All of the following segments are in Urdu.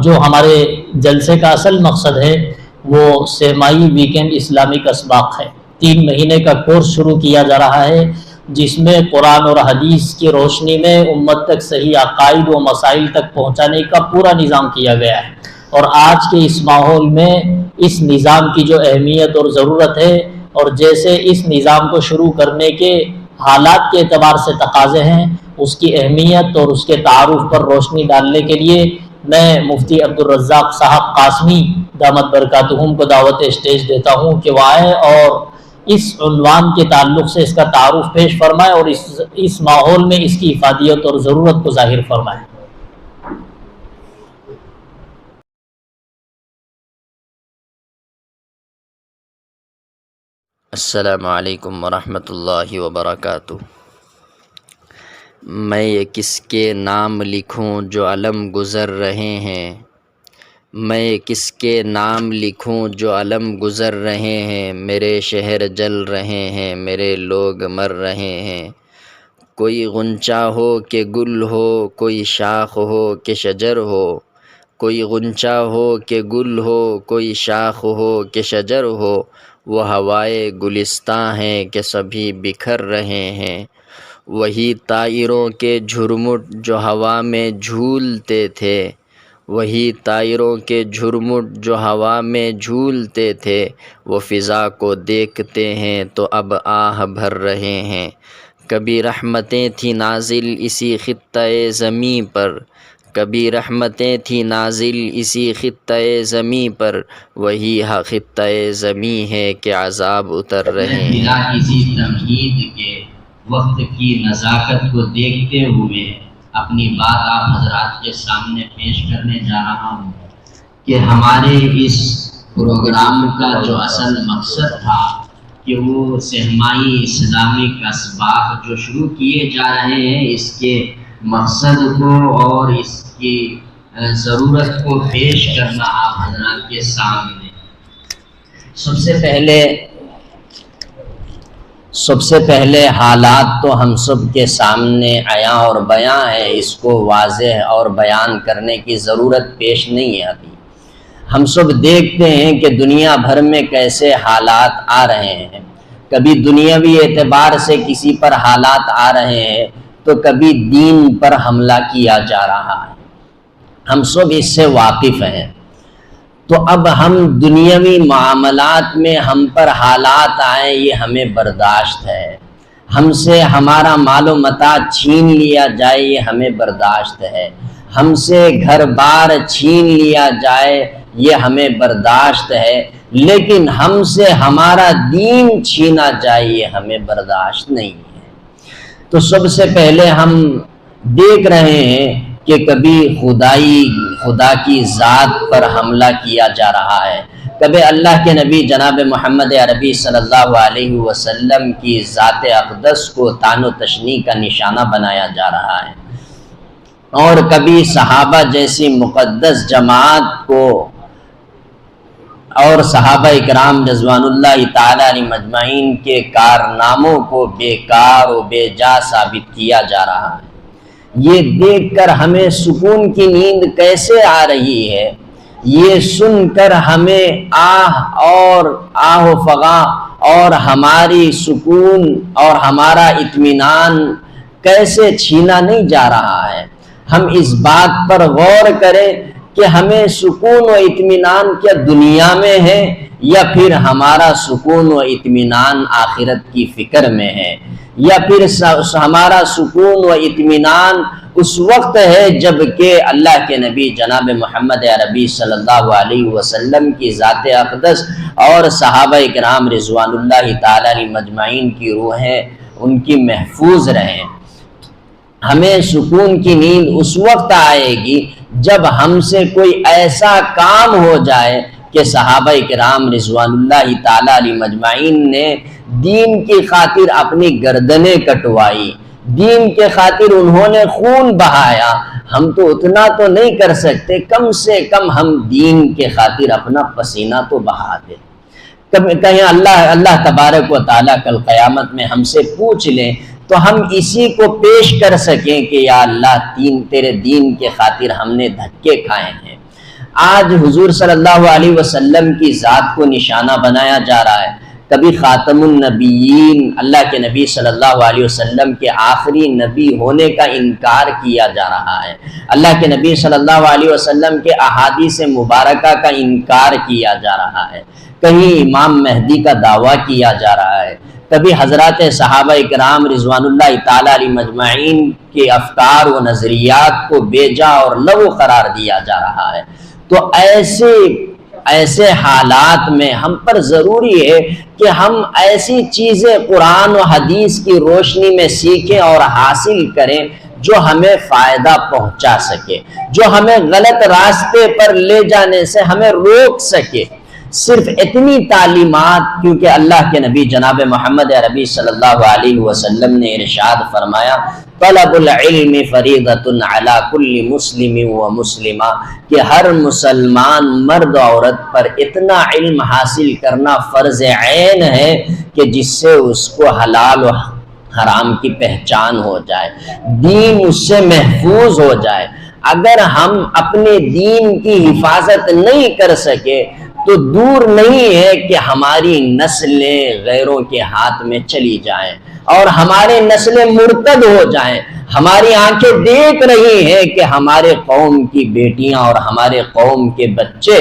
جو ہمارے جلسے کا اصل مقصد ہے وہ سہ-ماہی ویکینڈ اسلامک اسباق ہے۔ 3 مہینے کا کورس شروع کیا جا رہا ہے جس میں قرآن اور حدیث کی روشنی میں امت تک صحیح عقائد و مسائل تک پہنچانے کا پورا نظام کیا گیا ہے۔ اور آج کے اس ماحول میں اس نظام کی جو اہمیت اور ضرورت ہے اور جیسے اس نظام کو شروع کرنے کے حالات کے اعتبار سے تقاضے ہیں، اس کی اہمیت اور اس کے تعارف پر روشنی ڈالنے کے لیے میں مفتی عبدالرزاق صاحب قاسمی دامت برکاتہم کو دعوت اسٹیج دیتا ہوں کہ وہ آئیں اور اس عنوان کے تعلق سے اس کا تعارف پیش فرمائے اور اس ماحول میں اس کی افادیت اور ضرورت کو ظاہر فرمائے۔ السلام علیکم ورحمۃ اللہ وبرکاتہ۔ میں یہ کس کے نام لکھوں جو علم گزر رہے ہیں، میں کس کے نام لکھوں جو علم گزر رہے ہیں، میرے شہر جل رہے ہیں، میرے لوگ مر رہے ہیں۔ کوئی غنچہ ہو کہ گل ہو، کوئی شاخ ہو کہ شجر ہو، کوئی غنچہ ہو کہ گل ہو، کوئی شاخ ہو کہ شجر ہو، وہ ہوائے گلستاں ہیں کہ سبھی بکھر رہے ہیں۔ وہی طائروں کے جھرمٹ جو ہوا میں جھولتے تھے، وہی طائروں کے جھرمٹ جو ہوا میں جھولتے تھے، وہ فضا کو دیکھتے ہیں تو اب آہ بھر رہے ہیں۔ کبھی رحمتیں تھیں نازل اسی خطۂ زمیں پر، کبھی رحمتیں تھیں نازل اسی خطۂ زمیں پر، وہی خطۂ زمیں ہے کہ عذاب اتر رہے ہیں۔ بلا کسی تمہید کے وقت کی نزاکت کو دیکھتے ہوئے اپنی بات آپ حضرات کے سامنے پیش کرنے جا رہا ہوں کہ ہمارے اس پروگرام کا جو اصل مقصد تھا کہ وہ سہ-ماہی اسلامک اسباق جو شروع کیے جا رہے ہیں، اس کے مقصد کو اور اس کی ضرورت کو پیش کرنا آپ حضرات کے سامنے۔ سب سے پہلے حالات تو ہم سب کے سامنے عیاں اور بیاں ہے، اس کو واضح اور بیان کرنے کی ضرورت پیش نہیں ہے۔ ابھی ہم سب دیکھتے ہیں کہ دنیا بھر میں کیسے حالات آ رہے ہیں، کبھی دنیاوی اعتبار سے کسی پر حالات آ رہے ہیں تو کبھی دین پر حملہ کیا جا رہا ہے، ہم سب اس سے واقف ہیں۔ تو اب ہم دنیاوی معاملات میں ہم پر حالات آئیں یہ ہمیں برداشت ہے، ہم سے ہمارا مال و متاع چھین لیا جائے یہ ہمیں برداشت ہے، ہم سے گھر بار چھین لیا جائے یہ ہمیں برداشت ہے، لیکن ہم سے ہمارا دین چھینا جائے یہ ہمیں برداشت نہیں ہے۔ تو سب سے پہلے ہم دیکھ رہے ہیں کہ کبھی خدا کی ذات پر حملہ کیا جا رہا ہے، کبھی اللہ کے نبی جناب محمد عربی صلی اللہ علیہ وسلم کی ذات اقدس کو طعن و تشنیع کا نشانہ بنایا جا رہا ہے، اور کبھی صحابہ جیسی مقدس جماعت کو اور صحابہ اکرام رضوان اللہ تعالی علیہ مجمعین کے کارناموں کو بیکار و بے جا ثابت کیا جا رہا ہے۔ یہ دیکھ کر ہمیں سکون کی نیند کیسے آ رہی ہے، یہ سن کر ہمیں آہ و فغاں اور ہماری سکون اور ہمارا اطمینان کیسے چھینا نہیں جا رہا ہے۔ ہم اس بات پر غور کریں کہ ہمیں سکون و اطمینان کیا دنیا میں ہے یا پھر ہمارا سکون و اطمینان آخرت کی فکر میں ہے، یا پھر ہمارا سکون و اطمینان اس وقت ہے جب کہ اللہ کے نبی جناب محمد عربی صلی اللہ علیہ وسلم کی ذات اقدس اور صحابہ کرام رضوان اللہ تعالی علیہ مجمعین کی روحیں ان کی محفوظ رہیں۔ ہمیں سکون کی نیند اس وقت آئے گی جب ہم سے کوئی ایسا کام ہو جائے کہ صحابہ کرام رضوان اللہ تعالی علیہ مجمعین نے دین کی خاطر اپنی گردنیں کٹوائی، دین کے خاطر انہوں نے خون بہایا۔ ہم تو اتنا تو نہیں کر سکتے، کم سے کم ہم دین کے خاطر اپنا پسینہ تو بہا دیں۔ کہیں اللہ تبارک و تعالیٰ کل قیامت میں ہم سے پوچھ لیں تو ہم اسی کو پیش کر سکیں کہ یا اللہ تیرے دین کے خاطر ہم نے دھکے کھائے ہیں، آج حضور صلی اللہ علیہ وسلم کی ذات کو نشانہ بنایا جا رہا ہے، کبھی خاتم النبیین اللہ کے نبی صلی اللہ علیہ وسلم کے آخری نبی ہونے کا انکار کیا جا رہا ہے، اللہ کے نبی صلی اللہ علیہ وسلم کے احادیث مبارکہ کا انکار کیا جا رہا ہے، کہیں امام مہدی کا دعویٰ کیا جا رہا ہے، کبھی حضرات صحابہ اکرام رضوان اللہ تعالیٰ علیہ مجمعین کے افکار و نظریات کو بے جا اور لغو قرار دیا جا رہا ہے۔ تو ایسے حالات میں ہم پر ضروری ہے کہ ہم ایسی چیزیں قرآن و حدیث کی روشنی میں سیکھیں اور حاصل کریں جو ہمیں فائدہ پہنچا سکے، جو ہمیں غلط راستے پر لے جانے سے ہمیں روک سکے۔ صرف اتنی تعلیمات، کیونکہ اللہ کے نبی جناب محمد عربی صلی اللہ علیہ وسلم نے ارشاد فرمایا طلب العلم فریضۃ علی کل مسلم و مسلمہ، کہ ہر مسلمان مرد عورت پر اتنا علم حاصل کرنا فرض عین ہے کہ جس سے اس کو حلال و حرام کی پہچان ہو جائے، دین اس سے محفوظ ہو جائے۔ اگر ہم اپنے دین کی حفاظت نہیں کر سکے تو دور نہیں ہے کہ ہماری نسلیں غیروں کے ہاتھ میں چلی جائیں اور ہمارے نسلیں مرتد ہو جائیں۔ ہماری آنکھیں دیکھ رہی ہیں کہ ہمارے قوم کی بیٹیاں اور ہمارے قوم کے بچے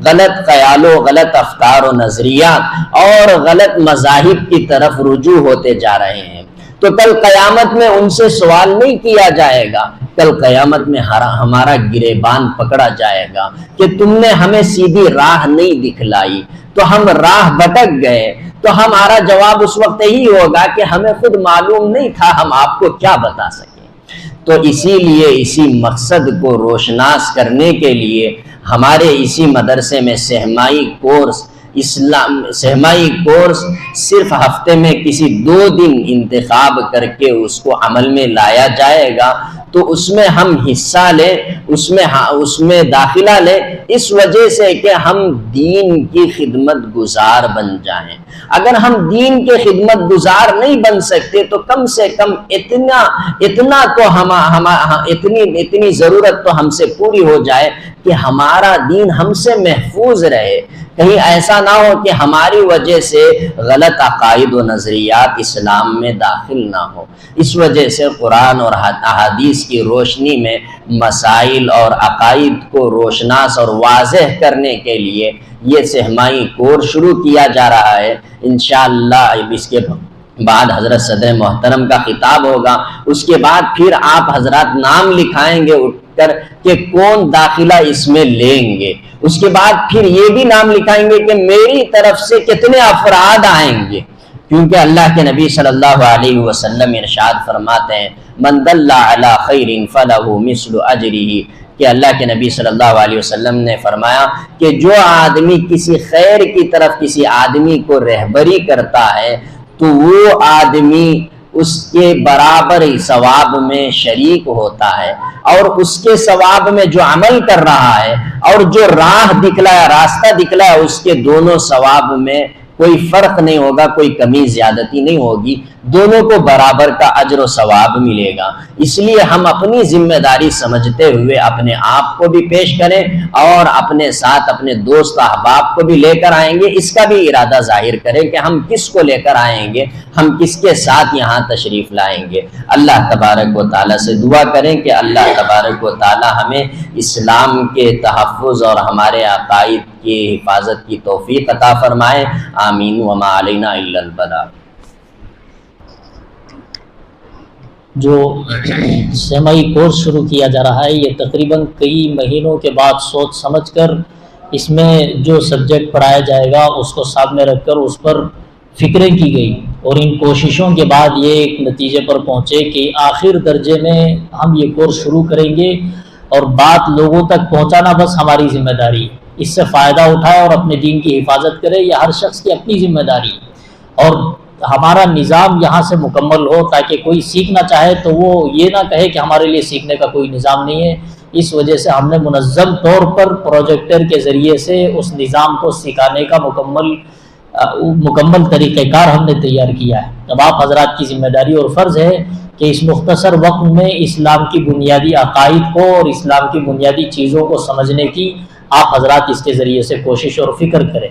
غلط خیالوں، غلط افکار و نظریات اور غلط مذاہب کی طرف رجوع ہوتے جا رہے ہیں۔ تو کل قیامت میں ان سے سوال نہیں کیا جائے گا، کل قیامت میں ہمارا گریبان پکڑا جائے گا کہ تم نے ہمیں سیدھی راہ نہیں دکھلائی، تو ہم راہ بھٹک گئے۔ تو ہمارا جواب اس وقت یہی ہوگا کہ ہمیں خود معلوم نہیں تھا، ہم آپ کو کیا بتا سکیں۔ تو اسی لیے اسی مقصد کو روشناس کرنے کے لیے ہمارے اسی مدرسے میں سہمائی کورس صرف ہفتے میں کسی 2 دن انتخاب کر کے اس کو عمل میں لایا جائے گا، تو اس میں ہم حصہ لیں، اس میں داخلہ لیں، اس وجہ سے کہ ہم دین کی خدمت گزار بن جائیں۔ اگر ہم دین کے خدمت گزار نہیں بن سکتے تو کم سے کم اتنا تو اتنی ضرورت تو ہم سے پوری ہو جائے کہ ہمارا دین ہم سے محفوظ رہے، کہیں ایسا نہ ہو کہ ہماری وجہ سے غلط عقائد و نظریات اسلام میں داخل نہ ہو۔ اس وجہ سے قرآن اور احادیث کی روشنی میں مسائل اور عقائد کو روشناس اور واضح کرنے کے لیے یہ سہمائی کورس شروع کیا جا رہا ہے۔ انشاءاللہ اس کے بعد حضرت صدر محترم کا خطاب ہوگا، اس کے بعد پھر آپ حضرات نام لکھائیں گے اٹھ کر کہ کون داخلہ اس میں لیں گے، اس کے بعد پھر یہ بھی نام لکھائیں گے کہ میری طرف سے کتنے افراد آئیں گے، کیونکہ اللہ کے نبی صلی اللہ علیہ وسلم ارشاد فرماتے ہیں من دل علی خیر فلہ مثل اجرہ، کہ اللہ کے نبی صلی اللہ علیہ وسلم نے فرمایا کہ جو آدمی کسی خیر کی طرف کسی آدمی کو رہبری کرتا ہے تو وہ آدمی اس کے برابر ثواب میں شریک ہوتا ہے، اور اس کے ثواب میں جو عمل کر رہا ہے اور جو راہ دکھلایا، راستہ دکھلایا، اس کے دونوں ثواب میں کوئی فرق نہیں ہوگا، کوئی کمی زیادتی نہیں ہوگی، دونوں کو برابر کا اجر و ثواب ملے گا۔ اس لیے ہم اپنی ذمہ داری سمجھتے ہوئے اپنے آپ کو بھی پیش کریں اور اپنے ساتھ اپنے دوست احباب کو بھی لے کر آئیں گے، اس کا بھی ارادہ ظاہر کریں کہ ہم کس کو لے کر آئیں گے، ہم کس کے ساتھ یہاں تشریف لائیں گے۔ اللہ تبارک و تعالیٰ سے دعا کریں کہ اللہ تبارک و تعالیٰ ہمیں اسلام کے تحفظ اور ہمارے عقائد کی حفاظت کی توفیق عطا فرمائے۔ آمین وما علینا الا البلاغ۔ جو سہمائی کورس شروع کیا جا رہا ہے یہ تقریباً کئی مہینوں کے بعد سوچ سمجھ کر اس میں جو سبجیکٹ پڑھایا جائے گا اس کو سامنے رکھ کر اس پر فکریں کی گئی، اور ان کوششوں کے بعد یہ ایک نتیجے پر پہنچے کہ آخر درجے میں ہم یہ کورس شروع کریں گے اور بات لوگوں تک پہنچانا بس ہماری ذمہ داری ہے۔ اس سے فائدہ اٹھائے اور اپنے دین کی حفاظت کرے، یہ ہر شخص کی اپنی ذمہ داری ہے، اور ہمارا نظام یہاں سے مکمل ہو تاکہ کوئی سیکھنا چاہے تو وہ یہ نہ کہے کہ ہمارے لیے سیکھنے کا کوئی نظام نہیں ہے۔ اس وجہ سے ہم نے منظم طور پر پروجیکٹر کے ذریعے سے اس نظام کو سکھانے کا مکمل طریقہ کار ہم نے تیار کیا ہے۔ اب آپ حضرات کی ذمہ داری اور فرض ہے کہ اس مختصر وقت میں اسلام کی بنیادی عقائد کو اور اسلام کی بنیادی چیزوں کو سمجھنے کی آپ حضرات اس کے ذریعے سے کوشش اور فکر کریں۔